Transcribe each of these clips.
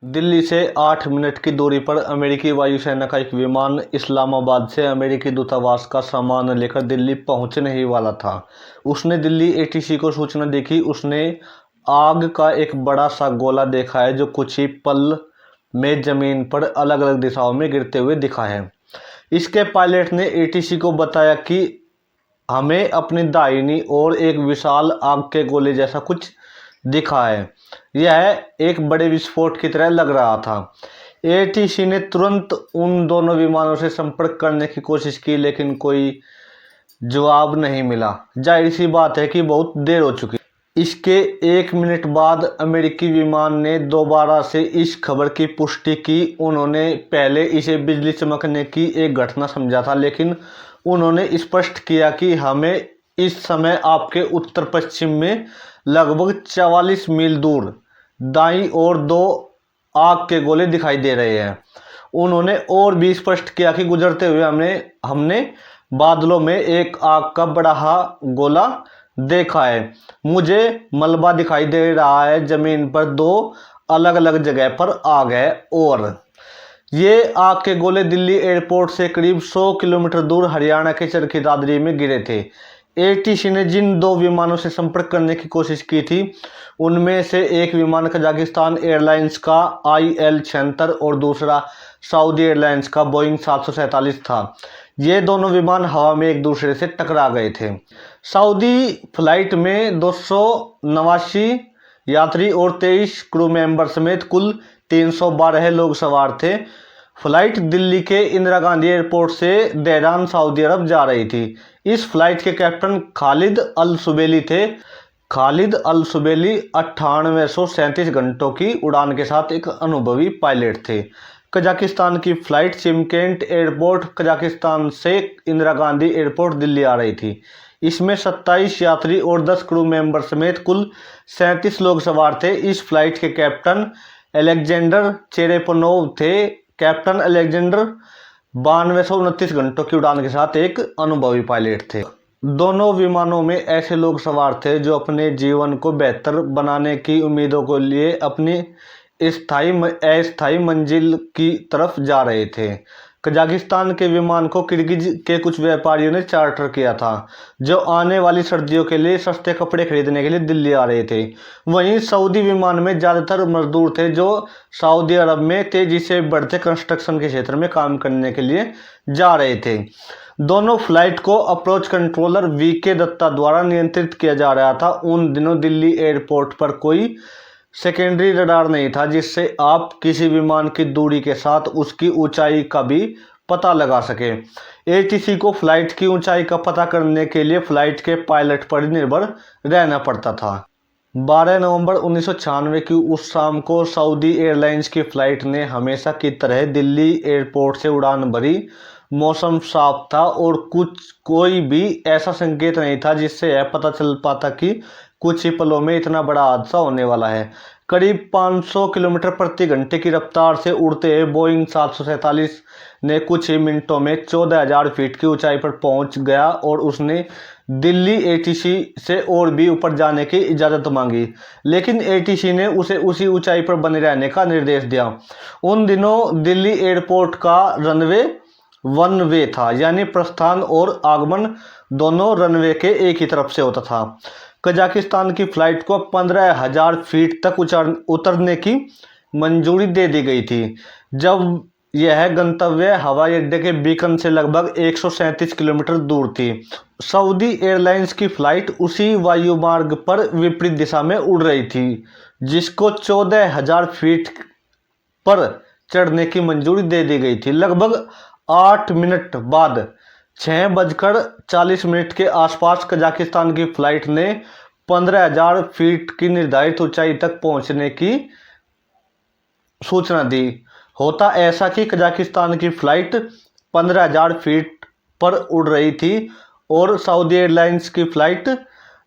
दिल्ली से 8 मिनट की दूरी पर अमेरिकी वायुसेना का एक विमान इस्लामाबाद से अमेरिकी दूतावास का सामान लेकर दिल्ली पहुंचने ही वाला था। उसने दिल्ली एटीसी को सूचना दी कि उसने आग का एक बड़ा सा गोला देखा है जो कुछ ही पल में जमीन पर अलग अलग दिशाओं में गिरते हुए दिखा है। इसके पायलट ने एटीसी को बताया कि हमें अपनी दाहिनी ओर एक विशाल आग के गोले जैसा कुछ दिखा है। यह एक बड़े विस्फोट की तरह लग रहा था। एटीसी ने तुरंत उन दोनों विमानों से संपर्क करने की कोशिश की, लेकिन कोई जवाब नहीं मिला। जाहिर सी बात है कि बहुत देर हो चुकी। इसके 1 मिनट बाद अमेरिकी विमान ने दोबारा से इस खबर की पुष्टि की। उन्होंने पहले इसे बिजली चमकने की एक घटना समझा था, लेकिन उन्होंने स्पष्ट किया कि हमें इस समय आपके उत्तर पश्चिम में लगभग 44 मील दूर दाईं ओर 2 आग के गोले दिखाई दे रहे हैं। उन्होंने और भी स्पष्ट किया कि गुजरते हुए हमने बादलों में एक आग का बड़ा गोला देखा है। मुझे मलबा दिखाई दे रहा है। जमीन पर 2 अलग अलग जगह पर आग है और ये आग के गोले दिल्ली एयरपोर्ट से करीब 100 किलोमीटर दूर हरियाणा के चरखी दादरी में गिरे थे। एटीसी ने जिन 2 विमानों से संपर्क करने की कोशिश की थी, उनमें से एक विमान कजाकिस्तान एयरलाइंस का IL-76 और दूसरा सऊदी एयरलाइंस का बोइंग 747 था। ये दोनों विमान हवा में एक दूसरे से टकरा गए थे। सऊदी फ्लाइट में 289 यात्री और 23 क्रू मेंबर समेत कुल 312 लोग सवार थे। फ्लाइट दिल्ली के इंदिरा गांधी एयरपोर्ट से देहरान सऊदी अरब जा रही थी। इस फ्लाइट के कैप्टन खालिद अल सुबेली थे। खालिद अल सुबेली 9837 घंटों की उड़ान के साथ एक अनुभवी पायलट थे। कजाकिस्तान की फ्लाइट चिमकेंट एयरपोर्ट कजाकिस्तान से इंदिरा गांधी एयरपोर्ट दिल्ली आ रही थी। इसमें 27 यात्री और 10 क्रू मेंबर समेत कुल 37 लोग सवार थे। इस फ्लाइट के कैप्टन अलेक्जेंडर चेरेपनोव थे। कैप्टन अलेक्जेंडर 9229 घंटों की उड़ान के साथ एक अनुभवी पायलट थे। दोनों विमानों में ऐसे लोग सवार थे जो अपने जीवन को बेहतर बनाने की उम्मीदों को लिए अपनी अस्थायी मंजिल की तरफ जा रहे थे। कजाकिस्तान के विमान को किर्गिज के कुछ व्यापारियों ने चार्टर किया था, जो आने वाली सर्दियों के लिए सस्ते कपड़े खरीदने के लिए दिल्ली आ रहे थे। वहीं सऊदी विमान में ज़्यादातर मजदूर थे जो सऊदी अरब में तेजी से बढ़ते कंस्ट्रक्शन के क्षेत्र में काम करने के लिए जा रहे थे। दोनों फ्लाइट को अप्रोच कंट्रोलर VK दत्ता द्वारा नियंत्रित किया जा रहा था। उन दिनों दिल्ली एयरपोर्ट पर कोई सेकेंडरी रडार नहीं था जिससे आप किसी विमान की दूरी के साथ उसकी ऊंचाई का भी पता लगा सके। एटीसी को फ्लाइट की ऊंचाई का पता करने के लिए फ्लाइट के पायलट पर निर्भर रहना पड़ता था। 12 नवंबर 1996 की उस शाम को सऊदी एयरलाइंस की फ्लाइट ने हमेशा की तरह दिल्ली एयरपोर्ट से उड़ान भरी। मौसम साफ था और कोई भी ऐसा संकेत नहीं था जिससे यह पता चल पाता कि कुछ ही पलों में इतना बड़ा हादसा होने वाला है। करीब 500 किलोमीटर प्रति घंटे की रफ्तार से उड़ते हुए बोइंग 747 ने कुछ ही मिनटों में 14,000 फीट की ऊंचाई पर पहुंच गया और उसने दिल्ली एटीसी से और भी ऊपर जाने की इजाज़त मांगी, लेकिन एटीसी ने उसे उसी ऊंचाई पर बने रहने का निर्देश दिया। उन दिनों दिल्ली एयरपोर्ट का रनवे 1 वे था, यानी प्रस्थान और आगमन दोनों रनवे के एक ही तरफ से होता था। कजाकिस्तान की फ्लाइट को 15,000 फीट तक उतरने की मंजूरी दे दी गई थी, जब यह गंतव्य हवाई अड्डे के बीकन से लगभग 137 किलोमीटर दूर थी। सऊदी एयरलाइंस की फ्लाइट उसी वायुमार्ग पर विपरीत दिशा में उड़ रही थी जिसको 14,000 फीट पर चढ़ने की मंजूरी दे दी गई थी। लगभग 8 मिनट बाद 6:40 के आसपास कजाकिस्तान की फ्लाइट ने 15,000 फीट की निर्धारित ऊंचाई तक पहुंचने की सूचना दी। होता ऐसा कि कजाकिस्तान की फ्लाइट 15,000 फीट पर उड़ रही थी और सऊदी एयरलाइंस की फ्लाइट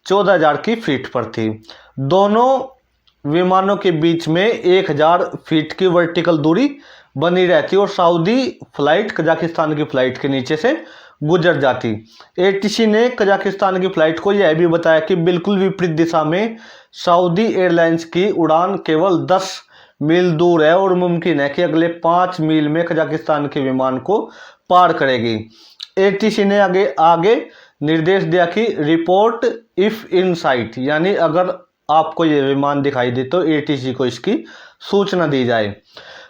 14,000 की फीट पर थी। दोनों विमानों के बीच में 1,000 फीट की वर्टिकल दूरी बनी रहती और सऊदी फ्लाइट कजाकिस्तान की फ्लाइट के नीचे से गुजर जाती। एटीसी ने कजाकिस्तान की फ्लाइट को यह भी बताया कि बिल्कुल विपरीत दिशा में सऊदी एयरलाइंस की उड़ान केवल 10 मील दूर है और मुमकिन है कि अगले 5 मील में कजाकिस्तान के विमान को पार करेगी। एटीसी ने आगे निर्देश दिया कि रिपोर्ट इफ इन साइट, यानी अगर आपको ये विमान दिखाई दे तो एटीसी को इसकी सूचना दी जाए।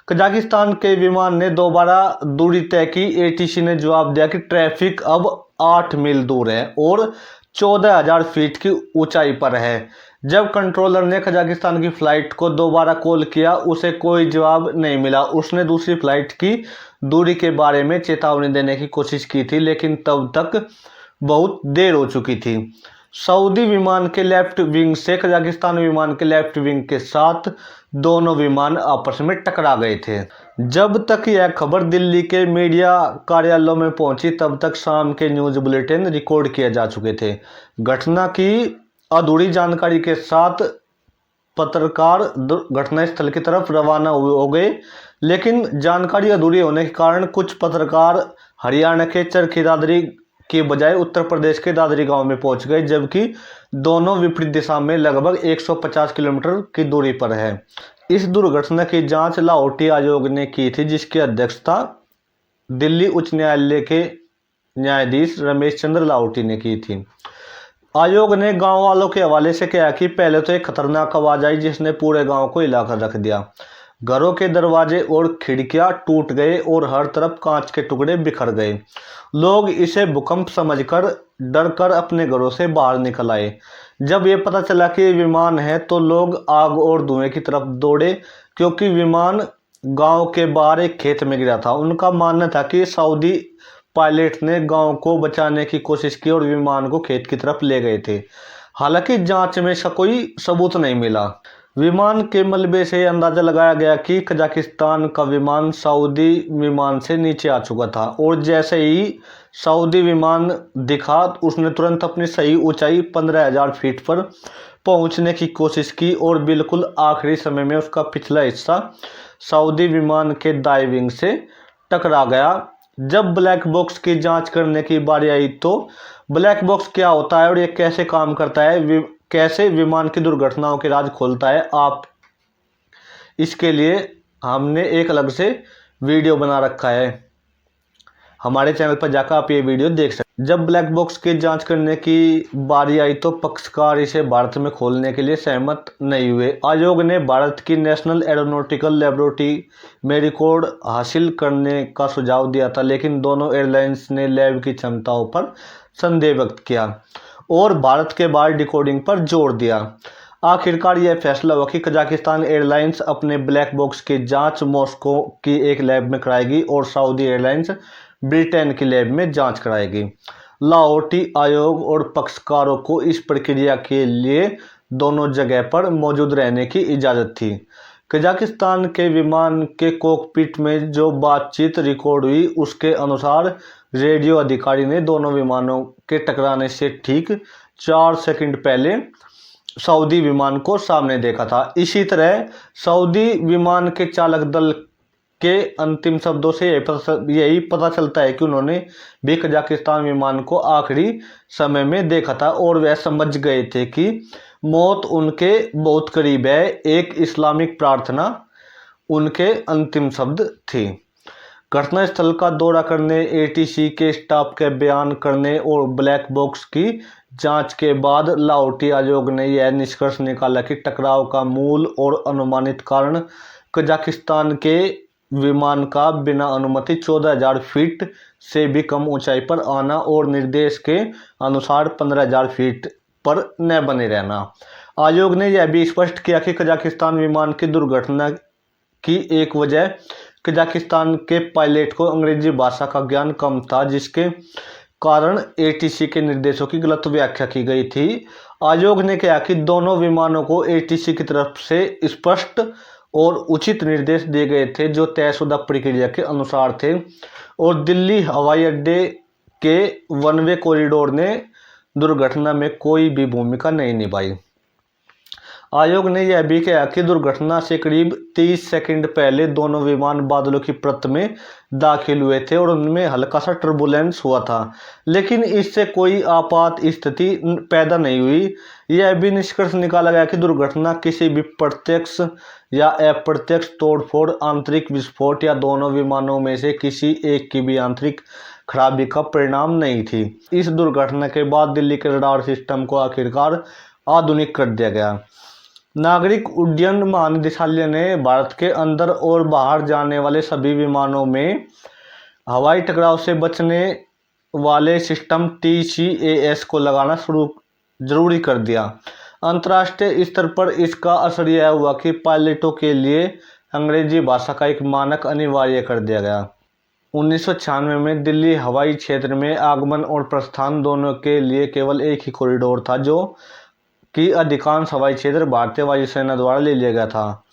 कजाकिस्तान के विमान ने दोबारा दूरी तय की। एटीसी ने जवाब दिया कि ट्रैफिक अब 8 मील दूर है और 14,000 फीट की ऊंचाई पर है। जब कंट्रोलर ने कजाकिस्तान की फ्लाइट को दोबारा कॉल किया, उसे कोई जवाब नहीं मिला। उसने दूसरी फ्लाइट की दूरी के बारे में चेतावनी देने की कोशिश की थी, लेकिन तब तक बहुत देर हो चुकी थी। सऊदी विमान के लेफ्ट विंग से कजाकिस्तान विमान के लेफ्ट विंग के साथ दोनों विमान आपस में टकरा गए थे। जब तक यह खबर दिल्ली के मीडिया कार्यालयों में पहुंची, तब तक शाम के न्यूज बुलेटिन रिकॉर्ड किए जा चुके थे। घटना की अधूरी जानकारी के साथ पत्रकार घटनास्थल की तरफ रवाना हो गए, लेकिन जानकारी अधूरी होने के कारण कुछ पत्रकार हरियाणा के चरखी दादरी के बजाय उत्तर प्रदेश के दादरी गांव में पहुंच गए, जबकि दोनों विपरीत दिशा में लगभग 150 किलोमीटर की दूरी पर है। इस दुर्घटना की जांच लाहौटी आयोग ने की थी, जिसकी अध्यक्षता दिल्ली उच्च न्यायालय के न्यायाधीश रमेश चंद्र लाहौटी ने की थी। आयोग ने गांव वालों के हवाले से कहा कि पहले तो एक खतरनाक आवाज आई जिसने पूरे गांव को हिलाकर रख दिया। घरों के दरवाजे और खिड़कियां टूट गए और हर तरफ कांच के टुकड़े बिखर गए। लोग इसे भूकंप समझकर डरकर अपने घरों से बाहर निकल आए। जब ये पता चला कि विमान है तो लोग आग और धुएं की तरफ दौड़े, क्योंकि विमान गांव के बाहर एक खेत में गिरा था। उनका मानना था कि सऊदी पायलट ने गांव को बचाने की कोशिश की और विमान को खेत की तरफ ले गए थे। हालांकि जांच में कोई सबूत नहीं मिला। विमान के मलबे से अंदाजा लगाया गया कि कजाकिस्तान का विमान सऊदी विमान से नीचे आ चुका था और जैसे ही सऊदी विमान दिखा, उसने तुरंत अपनी सही ऊंचाई 15,000 फीट पर पहुंचने की कोशिश की और बिल्कुल आखिरी समय में उसका पिछला हिस्सा सऊदी विमान के दाएं विंग से टकरा गया। जब ब्लैक बॉक्स की जांच करने की बारी आई तो ब्लैक बॉक्स क्या होता है और ये कैसे काम करता है, कैसे विमान की दुर्घटनाओं के राज खोलता है, आप इसके लिए हमने एक अलग से वीडियो बना रखा है। हमारे चैनल पर जाकर आप ये वीडियो देख सकते हैं। जब ब्लैक बॉक्स की जांच करने की बारी आई तो पक्षकार इसे भारत में खोलने के लिए सहमत नहीं हुए। आयोग ने भारत की नेशनल एरोनॉटिकल लेबोरेटरी में रिकॉर्ड हासिल करने का सुझाव दिया था, लेकिन दोनों एयरलाइंस ने लैब की क्षमताओं पर संदेह व्यक्त किया और भारत के बाहर डिकोडिंग पर जोर दिया। आखिरकार यह फैसला हुआ कि कजाकिस्तान एयरलाइंस अपने ब्लैक बॉक्स की जांच मॉस्को की एक लैब में कराएगी और सऊदी एयरलाइंस ब्रिटेन की लैब में जांच कराएगी। लाहौटी आयोग और पक्षकारों को इस प्रक्रिया के लिए दोनों जगह पर मौजूद रहने की इजाज़त थी। कजाकिस्तान के विमान के कॉकपिट में जो बातचीत रिकॉर्ड हुई, उसके अनुसार रेडियो अधिकारी ने दोनों विमानों के टकराने से ठीक 4 सेकंड पहले सऊदी विमान को सामने देखा था। इसी तरह सऊदी विमान के चालक दल के अंतिम शब्दों से यही पता चलता है कि उन्होंने भी कजाकिस्तान विमान को आखिरी समय में देखा था और वह समझ गए थे कि मौत उनके बहुत करीब है। एक इस्लामिक प्रार्थना उनके अंतिम शब्द थी। घटनास्थल का दौरा करने, एटीसी के स्टाफ के बयान करने और ब्लैक बॉक्स की जांच के बाद लाहौटी आयोग ने यह निष्कर्ष निकाला कि टकराव का मूल और अनुमानित कारण कजाकिस्तान के विमान का बिना अनुमति 14,000 फीट से भी कम ऊंचाई पर आना और निर्देश के अनुसार 15,000 फीट पर न बने रहना। आयोग ने यह भी स्पष्ट किया कि कजाकिस्तान विमान की दुर्घटना की एक वजह कजाकिस्तान के पायलट को अंग्रेजी भाषा का ज्ञान कम था, जिसके कारण एटीसी के निर्देशों की गलत व्याख्या की गई थी। आयोग ने कहा कि दोनों विमानों को एटीसी की तरफ से स्पष्ट और उचित निर्देश दिए गए थे जो तयशुदा प्रक्रिया के अनुसार थे और दिल्ली हवाई अड्डे के वन वे कॉरिडोर ने दुर्घटना में कोई भी भूमिका नहीं निभाई। आयोग ने यह भी कहा कि दुर्घटना से करीब 30 सेकंड पहले दोनों विमान बादलों की परत में दाखिल हुए थे और उनमें हल्का सा टर्बुलेंस हुआ था, लेकिन इससे कोई आपात स्थिति पैदा नहीं हुई। यह भी निष्कर्ष निकाला गया कि दुर्घटना किसी भी प्रत्यक्ष या अप्रत्यक्ष तोड़फोड़, आंतरिक विस्फोट या दोनों विमानों में से किसी एक की भी आंतरिक खराबी का परिणाम नहीं थी। इस दुर्घटना के बाद दिल्ली के रडार सिस्टम को आखिरकार आधुनिक कर दिया गया। नागरिक उड्डयन महानिदेशालय ने भारत के अंदर और बाहर जाने वाले सभी विमानों में हवाई टकराव से बचने वाले सिस्टम TCAS को लगाना जरूरी कर दिया। अंतर्राष्ट्रीय स्तर पर इसका असर यह हुआ कि पायलटों के लिए अंग्रेजी भाषा का एक मानक अनिवार्य कर दिया गया। 1996 में दिल्ली हवाई क्षेत्र में आगमन और प्रस्थान दोनों के लिए केवल एक ही कॉरिडोर था, जो कि अधिकांश हवाई क्षेत्र भारतीय वायुसेना द्वारा ले लिया गया था।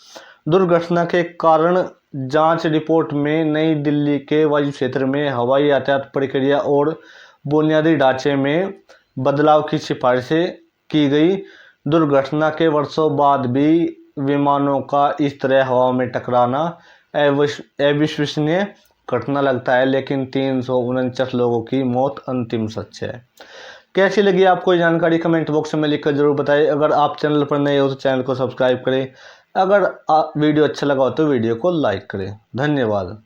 दुर्घटना के कारण जांच रिपोर्ट में नई दिल्ली के वायु क्षेत्र में हवाई यातायात प्रक्रिया और बुनियादी ढांचे में बदलाव की सिफारिशें की गई। दुर्घटना के वर्षों बाद भी विमानों का इस तरह हवा में टकराना अविश्वसनीय घटना लगता है, लेकिन 349 लोगों की मौत अंतिम सच है। कैसी लगी आपको ये जानकारी कमेंट बॉक्स में लिखकर जरूर बताएं। अगर आप चैनल पर नए हो तो चैनल को सब्सक्राइब करें। अगर वीडियो अच्छा लगा हो तो वीडियो को लाइक करें। धन्यवाद।